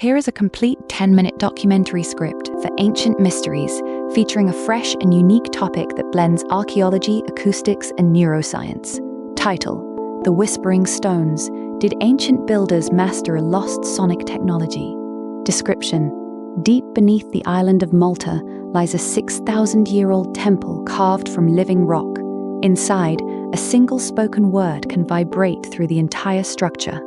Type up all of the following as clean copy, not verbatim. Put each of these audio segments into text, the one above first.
Here is a complete 10-minute documentary script for Ancient Mysteries, featuring a fresh and unique topic that blends archaeology, acoustics, and neuroscience. Title: The Whispering Stones. Did ancient builders master a lost sonic technology? Description: deep beneath the island of Malta lies a 6,000-year-old temple carved from living rock. Inside, a single spoken word can vibrate through the entire structure.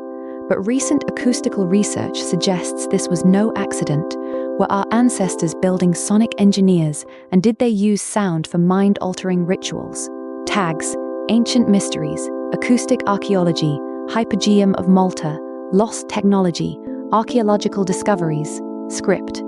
But recent acoustical research suggests this was no accident. Were our ancestors building sonic engineers, and did they use sound for mind-altering rituals? Tags: Ancient Mysteries, Acoustic Archaeology, Hypogeum of Malta, Lost Technology, Archaeological Discoveries. Script: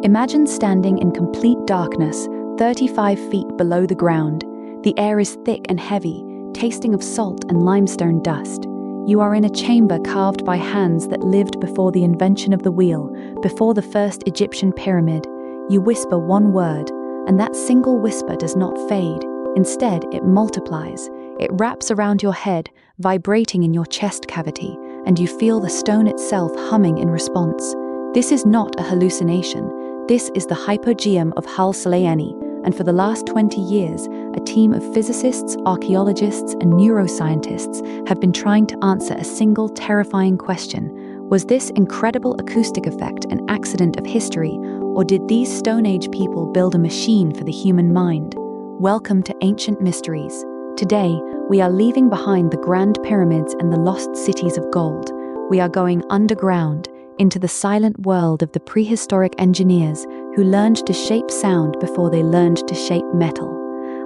imagine standing in complete darkness, 35 feet below the ground. The air is thick and heavy, tasting of salt and limestone dust. You are in a chamber carved by hands that lived before the invention of the wheel, before the first Egyptian pyramid. You whisper one word, and that single whisper does not fade. Instead, it multiplies. It wraps around your head, vibrating in your chest cavity, and you feel the stone itself humming in response. This is not a hallucination. This is the hypogeum of Hull Salayeni, and for the last 20 years, a team of physicists, archaeologists, and neuroscientists have been trying to answer a single terrifying question. Was this incredible acoustic effect an accident of history, or did these Stone Age people build a machine for the human mind? Welcome to Ancient Mysteries. Today, we are leaving behind the Grand Pyramids and the lost cities of gold. We are going underground, into the silent world of the prehistoric engineers who learned to shape sound before they learned to shape metal.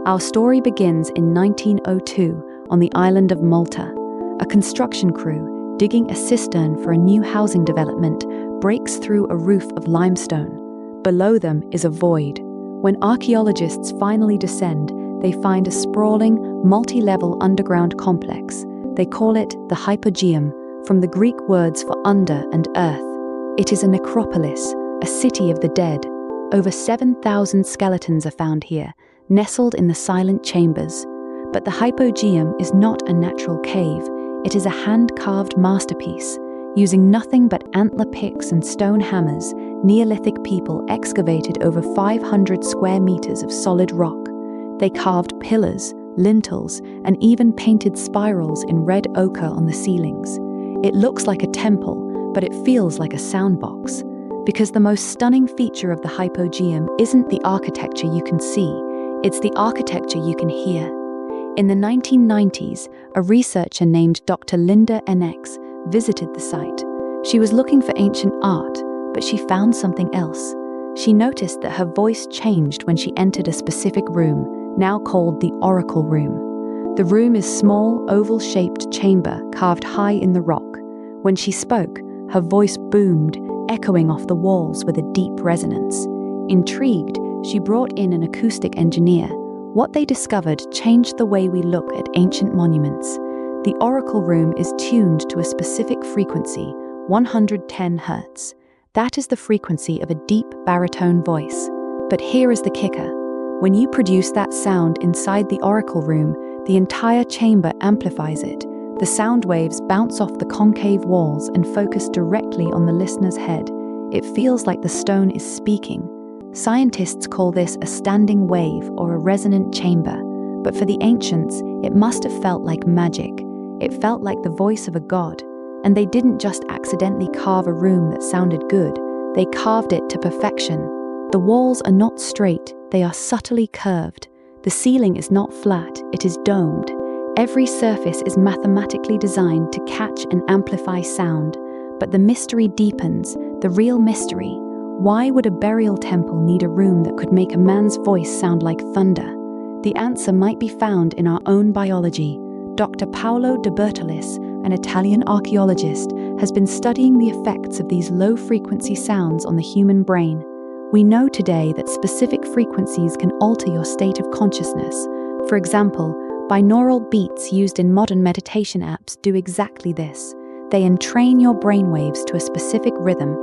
Our story begins in 1902 on the island of Malta. A construction crew, digging a cistern for a new housing development, breaks through a roof of limestone. Below them is a void. When archaeologists finally descend, they find a sprawling, multi-level underground complex. They call it the Hypogeum, from the Greek words for under and earth. It is a necropolis, a city of the dead. Over 7,000 skeletons are found here, nestled in the silent chambers. But the Hypogeum is not a natural cave. It is a hand-carved masterpiece. Using nothing but antler picks and stone hammers, Neolithic people excavated over 500 square meters of solid rock. They carved pillars, lintels, and even painted spirals in red ochre on the ceilings. It looks like a temple, but it feels like a soundbox. Because the most stunning feature of the Hypogeum isn't the architecture you can see, it's the architecture you can hear. In the 1990s, a researcher named Dr. Linda Enex visited the site. She was looking for ancient art, but she found something else. She noticed that her voice changed when she entered a specific room, now called the Oracle Room. The room is a small, oval-shaped chamber carved high in the rock. When she spoke, her voice boomed, echoing off the walls with a deep resonance. Intrigued, she brought in an acoustic engineer. What they discovered changed the way we look at ancient monuments. The Oracle Room is tuned to a specific frequency, 110 Hz. That is the frequency of a deep baritone voice. But here is the kicker. When you produce that sound inside the Oracle Room, the entire chamber amplifies it. The sound waves bounce off the concave walls and focus directly on the listener's head. It feels like the stone is speaking. Scientists call this a standing wave or a resonant chamber. But for the ancients, it must have felt like magic. It felt like the voice of a god. And they didn't just accidentally carve a room that sounded good. They carved it to perfection. The walls are not straight, they are subtly curved. The ceiling is not flat, it is domed. Every surface is mathematically designed to catch and amplify sound. But the mystery deepens, the real mystery. Why would a burial temple need a room that could make a man's voice sound like thunder? The answer might be found in our own biology. Dr. Paolo De Bertolis, an Italian archaeologist, has been studying the effects of these low-frequency sounds on the human brain. We know today that specific frequencies can alter your state of consciousness. For example, binaural beats used in modern meditation apps do exactly this. They entrain your brainwaves to a specific rhythm.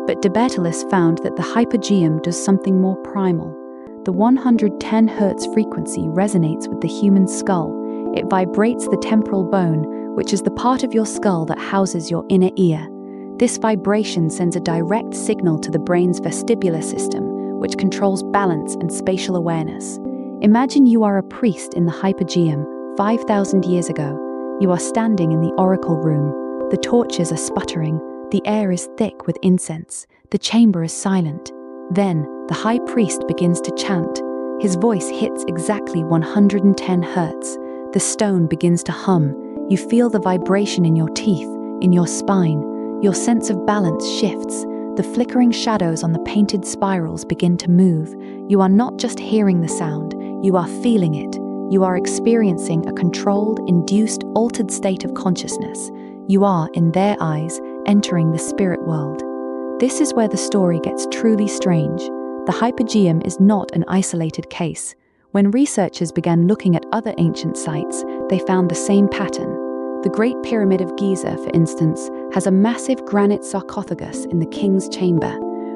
But De Bertolis found that the Hypogeum does something more primal. The 110 Hz frequency resonates with the human skull. It vibrates the temporal bone, which is the part of your skull that houses your inner ear. This vibration sends a direct signal to the brain's vestibular system, which controls balance and spatial awareness. Imagine you are a priest in the Hypogeum 5,000 years ago. You are standing in the oracle room. The torches are sputtering. The air is thick with incense. The chamber is silent. Then, the high priest begins to chant. His voice hits exactly 110 hertz. The stone begins to hum. You feel the vibration in your teeth, in your spine. Your sense of balance shifts. The flickering shadows on the painted spirals begin to move. You are not just hearing the sound, you are feeling it. You are experiencing a controlled, induced, altered state of consciousness. You are, in their eyes, entering the spirit world. This is where the story gets truly strange. The Hypogeum is not an isolated case. When researchers began looking at other ancient sites, they found the same pattern. The Great Pyramid of Giza, for instance, has a massive granite sarcophagus in the king's chamber.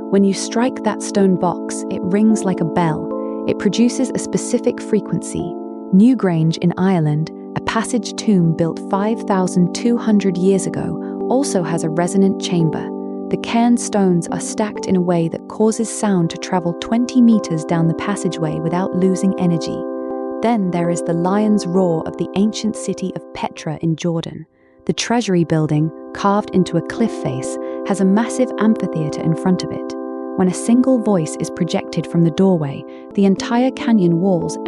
When you strike that stone box, it rings like a bell. It produces a specific frequency. Newgrange in Ireland, a passage tomb built 5,200 years ago, also has a resonant chamber. The cairn stones are stacked in a way that causes sound to travel 20 meters down the passageway without losing energy. Then there is the lion's roar of the ancient city of Petra in Jordan. The treasury building, carved into a cliff face, has a massive amphitheater in front of it. When a single voice is projected from the doorway, the entire canyon walls